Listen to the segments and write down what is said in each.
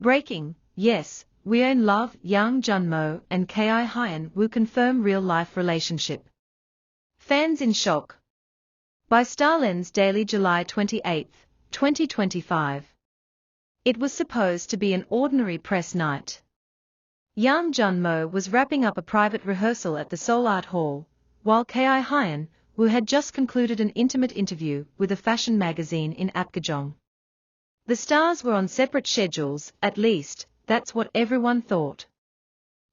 Breaking, yes, we're in love. Yang Junmo and Hyun will confirm real-life relationship. Fans in shock. By Starlens Daily, July 28, 2025. It was supposed to be an ordinary press night. Yang Junmo was wrapping up a private rehearsal at the Seoul Art Hall, while Hyun, who had just concluded an intimate interview with a fashion magazine in Apgujeong. The stars were on separate schedules, at least, that's what everyone thought.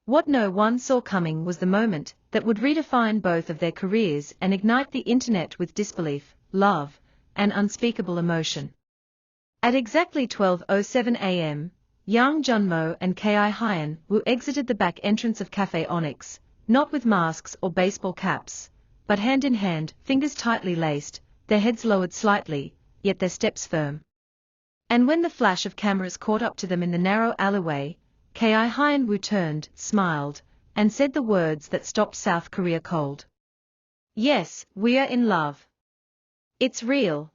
What no one saw coming was the moment that would redefine both of their careers and ignite the internet with disbelief, love, and unspeakable emotion. At exactly 12:07 a.m., Yang Junmo and Hyun exited the back entrance of Cafe Onyx, not with masks or baseball caps, but hand in hand, fingers tightly laced, their heads lowered slightly, yet their steps firm. And when the flash of cameras caught up to them in the narrow alleyway, Hyun turned, smiled, and said the words that stopped South Korea cold. Yes, we are in love. It's real.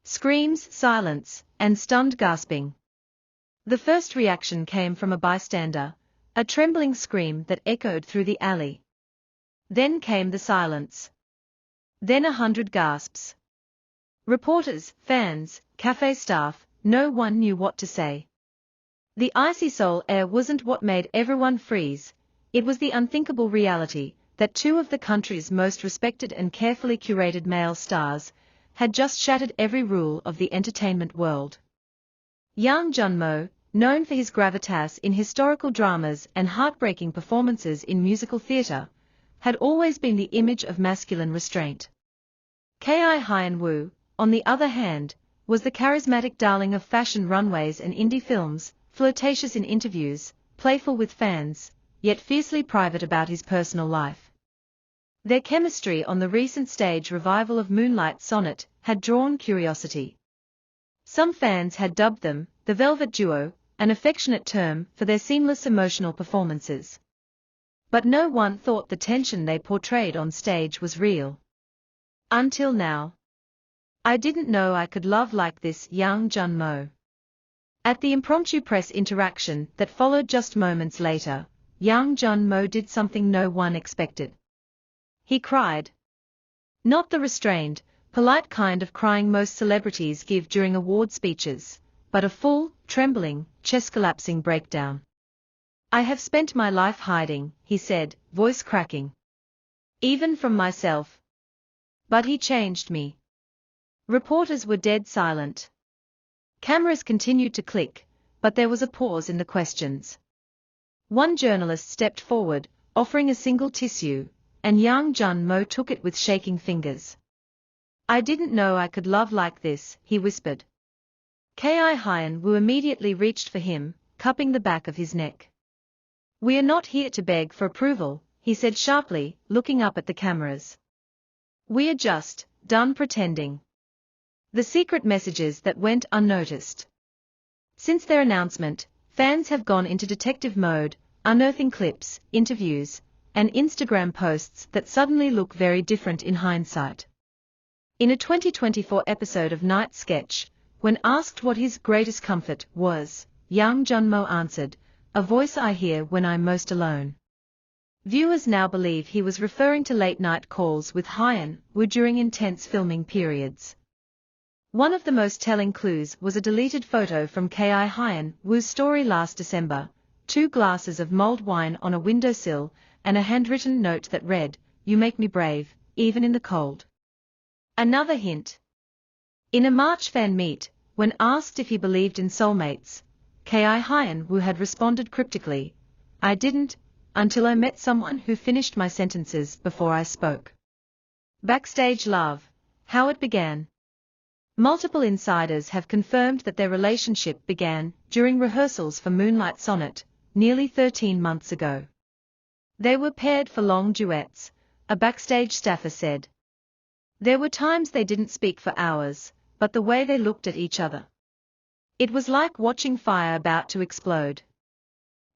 Screams, silence, and stunned gasping. The first reaction came from a bystander, a trembling scream that echoed through the alley. Then came the silence. Then 100 gasps. Reporters, fans, cafe staff, no one knew what to say. The icy Seoul air wasn't what made everyone freeze, it was the unthinkable reality that two of the country's most respected and carefully curated male stars had just shattered every rule of the entertainment world. Yang Junmo, known for his gravitas in historical dramas and heartbreaking performances in musical theatre, had always been the image of masculine restraint. Hyun, on the other hand, was the charismatic darling of fashion runways and indie films, flirtatious in interviews, playful with fans, yet fiercely private about his personal life. Their chemistry on the recent stage revival of Moonlight Sonnet had drawn curiosity. Some fans had dubbed them the Velvet Duo, an affectionate term for their seamless emotional performances. But no one thought the tension they portrayed on stage was real. Until now. I didn't know I could love like this. Yang Junmo. At the impromptu press interaction that followed just moments later, Yang Junmo did something no one expected. He cried. Not the restrained, polite kind of crying most celebrities give during award speeches, but a full, trembling, chest-collapsing breakdown. I have spent my life hiding, he said, voice cracking. Even from myself. But he changed me. Reporters were dead silent. Cameras continued to click, but there was a pause in the questions. One journalist stepped forward, offering a single tissue, and Yang Junmo took it with shaking fingers. I didn't know I could love like this, he whispered. Hyun immediately reached for him, cupping the back of his neck. We are not here to beg for approval, he said sharply, looking up at the cameras. We are just done pretending. The secret messages that went unnoticed. Since their announcement, fans have gone into detective mode, unearthing clips, interviews, and Instagram posts that suddenly look very different in hindsight. In a 2024 episode of Night Sketch, when asked what his greatest comfort was, Yang Junmo answered, "A voice I hear when I'm most alone." Viewers now believe he was referring to late-night calls with Hyun during intense filming periods. One of the most telling clues was a deleted photo from Hyun's story last December, 2 glasses of mulled wine on a windowsill, and a handwritten note that read, "You make me brave, even in the cold." Another hint. In a March fan meet, when asked if he believed in soulmates, Hyun had responded cryptically, "I didn't, until I met someone who finished my sentences before I spoke." Backstage love. How it began. Multiple insiders have confirmed that their relationship began during rehearsals for Moonlight Sonnet, nearly 13 months ago. They were paired for long duets, a backstage staffer said. There were times they didn't speak for hours, but the way they looked at each other. It was like watching fire about to explode.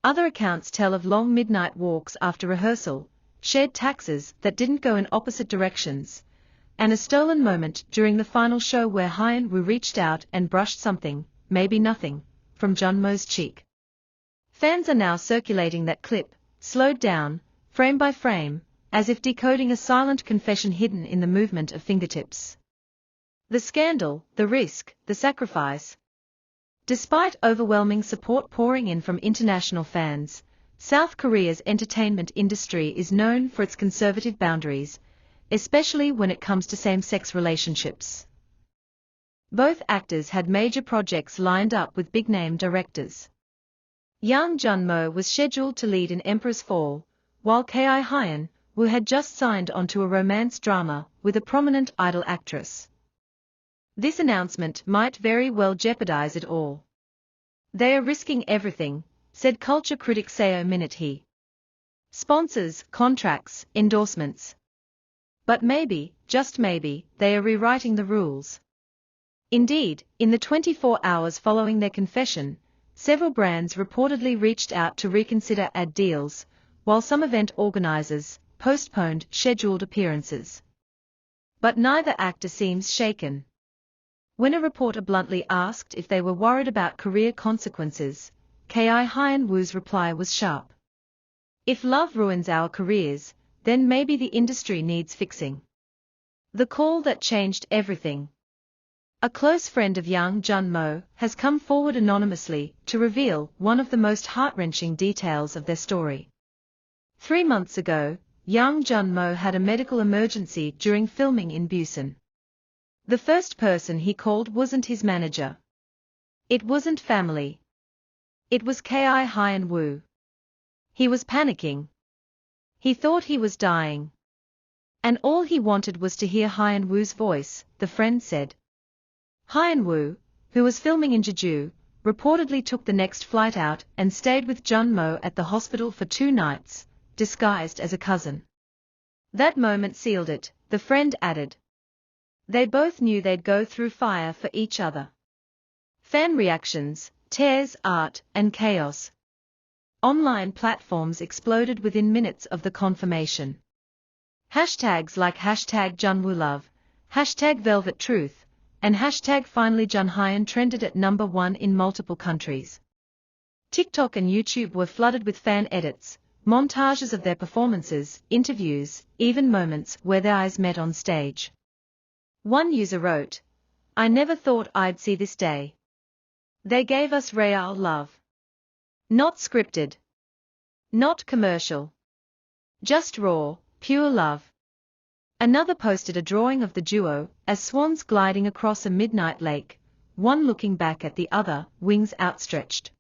Other accounts tell of long midnight walks after rehearsal, shared taxis that didn't go in opposite directions, and a stolen moment during the final show where Hyun reached out and brushed something, maybe nothing, from Junmo's cheek. Fans are now circulating that clip, slowed down, frame by frame, as if decoding a silent confession hidden in the movement of fingertips. The scandal, the risk, the sacrifice. Despite overwhelming support pouring in from international fans, South Korea's entertainment industry is known for its conservative boundaries, especially when it comes to same-sex relationships. Both actors had major projects lined up with big-name directors. Young Junmo was scheduled to lead in Emperor's Fall, while Hyun, who had just signed onto a romance drama with a prominent idol actress. This announcement might very well jeopardize it all. They are risking everything, said culture critic Seo Min-hee. Sponsors, contracts, endorsements. But maybe, just maybe, they are rewriting the rules. Indeed, in the 24 hours following their confession, several brands reportedly reached out to reconsider ad deals, while some event organizers postponed scheduled appearances. But neither actor seems shaken. When a reporter bluntly asked if they were worried about career consequences, Hyun Woo's reply was sharp. If love ruins our careers, then maybe the industry needs fixing. The call that changed everything. A close friend of young Junmo has come forward anonymously to reveal one of the most heart-wrenching details of their story. 3 months ago, young Junmo had a medical emergency during filming in Busan. The first person he called wasn't his manager. It wasn't family. It was Hyun Woo. He was panicking. He thought he was dying. And all he wanted was to hear Hyun Woo's voice, the friend said. Hyun Woo, who was filming in Jeju, reportedly took the next flight out and stayed with Junmo at the hospital for 2 nights, disguised as a cousin. That moment sealed it, the friend added. They both knew they'd go through fire for each other. Fan reactions, tears, art, and chaos. Online platforms exploded within minutes of the confirmation. Hashtags like #JunwooLove, #VelvetTruth, and #FinallyJunHyun trended at #1 in multiple countries. TikTok and YouTube were flooded with fan edits, montages of their performances, interviews, even moments where their eyes met on stage. One user wrote, "I never thought I'd see this day. They gave us real love. Not scripted. Not commercial. Just raw, pure love." Another posted a drawing of the duo as swans gliding across a midnight lake, one looking back at the other, wings outstretched.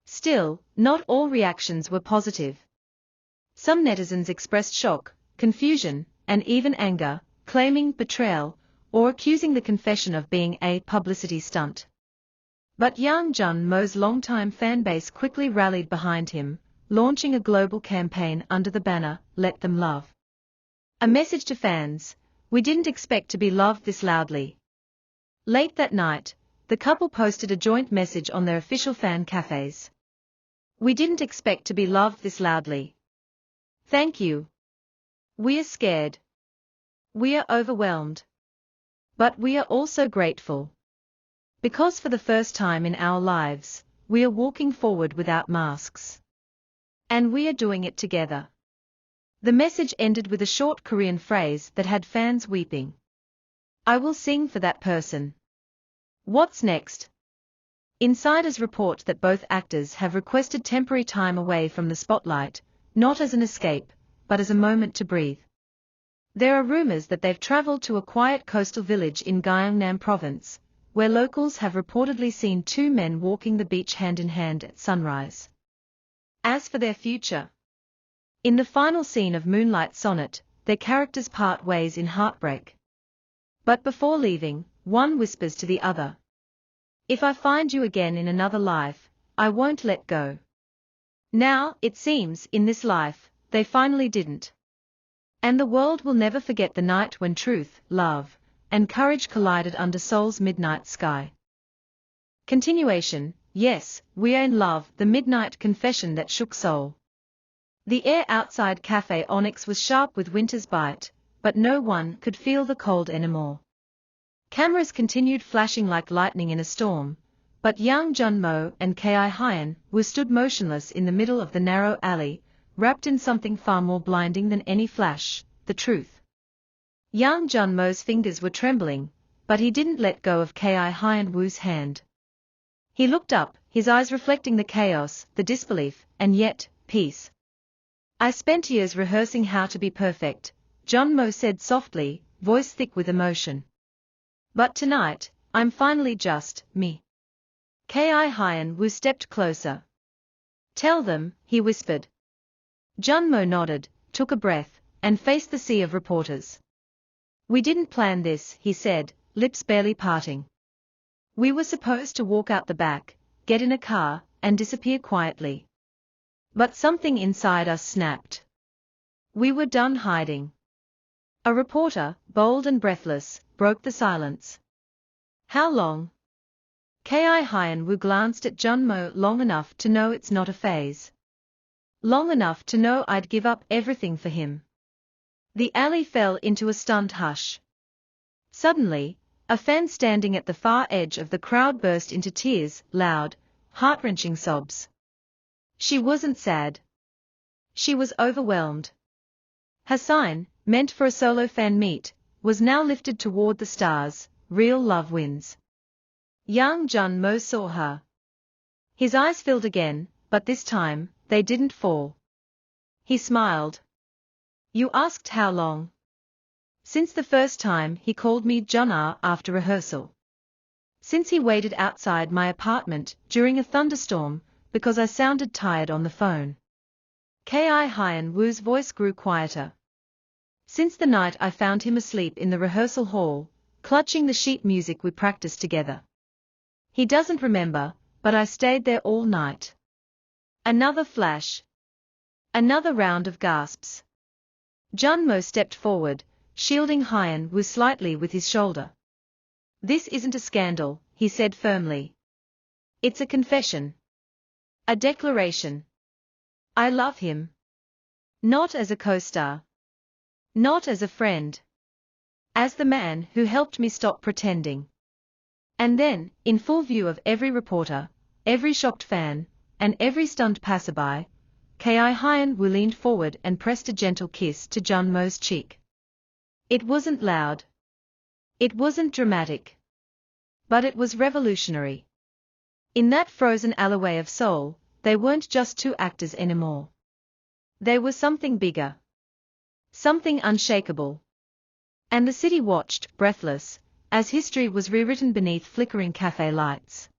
Still, not all reactions were positive. Some netizens expressed shock, confusion, and even anger, claiming betrayal, or accusing the confession of being a publicity stunt. But young Junmo's longtime fanbase quickly rallied behind him, launching a global campaign under the banner, "Let Them Love." A message to fans: we didn't expect to be loved this loudly. Late that night, the couple posted a joint message on their official fan cafes. "We didn't expect to be loved this loudly. Thank you. We are scared. We are overwhelmed. But we are also grateful. Because for the first time in our lives, we are walking forward without masks. And we are doing it together." The message ended with a short Korean phrase that had fans weeping. "I will sing for that person." What's next? Insiders report that both actors have requested temporary time away from the spotlight, not as an escape, but as a moment to breathe. There are rumors that they've traveled to a quiet coastal village in Gyeongnam province, where locals have reportedly seen 2 men walking the beach hand in hand at sunrise. As for their future, in the final scene of Moonlight Sonnet, their characters part ways in heartbreak. But before leaving, one whispers to the other, "If I find you again in another life, I won't let go." Now, it seems, in this life, they finally didn't. And the world will never forget the night when truth, love, and courage collided under Seoul's midnight sky. Continuation. Yes, we are in love, the midnight confession that shook Seoul. The air outside Café Onyx was sharp with winter's bite, but no one could feel the cold anymore. Cameras continued flashing like lightning in a storm, But young Junmo and Hyun were stood motionless in the middle of the narrow alley, wrapped in something far more blinding than any flash, the truth. Young Junmo's fingers were trembling, but he didn't let go of Hyun Woo's hand. He looked up, his eyes reflecting the chaos, the disbelief, and yet, peace. I spent years rehearsing how to be perfect, Junmo said softly, voice thick with emotion. But tonight, I'm finally just me. Hyun Woo stepped closer. Tell them, he whispered. Junmo nodded, took a breath, and faced the sea of reporters. We didn't plan this, he said, lips barely parting. We were supposed to walk out the back, get in a car, and disappear quietly. But something inside us snapped. We were done hiding. A reporter, bold and breathless, broke the silence. How long? Hyun Woo glanced at Junmo long enough to know it's not a phase. Long enough to know I'd give up everything for him. The alley fell into a stunned hush. Suddenly, a fan standing at the far edge of the crowd burst into tears, loud, heart-wrenching sobs. She wasn't sad. She was overwhelmed. Her sign, meant for a solo fan meet, was now lifted toward the stars, real love wins. Young Junmo saw her. His eyes filled again, but this time, they didn't fall. He smiled. You asked how long? Since the first time he called me Jun-ah after rehearsal. Since he waited outside my apartment during a thunderstorm, because I sounded tired on the phone. Hyun Woo's voice grew quieter. Since the night I found him asleep in the rehearsal hall, clutching the sheet music we practiced together. He doesn't remember, but I stayed there all night. Another flash. Another round of gasps. Junmo stepped forward, shielding Hyun Woo slightly with his shoulder. This isn't a scandal, he said firmly. It's a confession. A declaration. I love him. Not as a co-star. Not as a friend. As the man who helped me stop pretending. And then, in full view of every reporter, every shocked fan, and every stunned passerby, Hyun Woo leaned forward and pressed a gentle kiss to Junmo's cheek. It wasn't loud. It wasn't dramatic. But it was revolutionary. In that frozen alleyway of Seoul, they weren't just two actors anymore. They were something bigger. Something unshakable. And the city watched, breathless, as history was rewritten beneath flickering cafe lights.